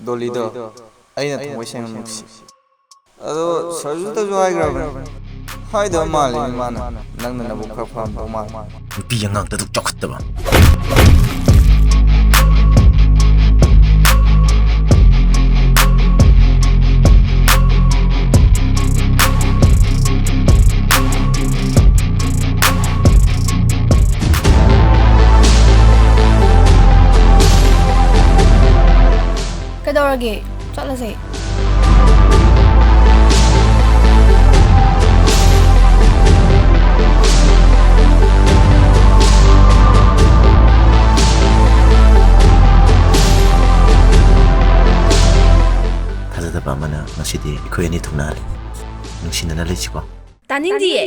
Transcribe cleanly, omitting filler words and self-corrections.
ꯗꯣꯂꯤꯗꯣ ꯑꯩꯅ ꯊꯃꯣꯏ ꯁꯦꯡꯅ ꯅꯨꯡꯁꯤ ꯑꯗꯣ ꯁꯔꯖꯨꯇꯁꯨ ꯍꯥꯏꯈ꯭ꯔꯕꯅꯤ ꯍꯥꯏꯗꯕ ꯃꯥꯜꯂꯤꯅꯤ ꯃꯥꯅ ꯅꯪꯅ ꯅꯕꯨꯛ ꯈꯔ ꯐꯔꯝꯗꯧ ꯃꯥꯜꯂꯤ ꯅꯨꯄꯤ ꯑꯉꯥꯡꯇ ꯑꯗꯨꯛ ꯆꯥꯎꯈꯠꯇꯕ ꯀꯩꯗꯧꯔꯒꯦ ꯆꯠꯂꯁꯦ ꯊꯥꯖꯗꯕ ꯑꯃꯅ ꯉꯁꯤꯗꯤ ꯑꯩꯈꯣꯏ ꯑꯅꯤ ꯊꯨꯡꯅꯍꯜꯂꯤ ꯅꯨꯡꯁꯤꯅꯅ ꯂꯩꯁꯤꯀꯣ ꯇꯥꯅꯤꯡꯗꯤꯌꯦ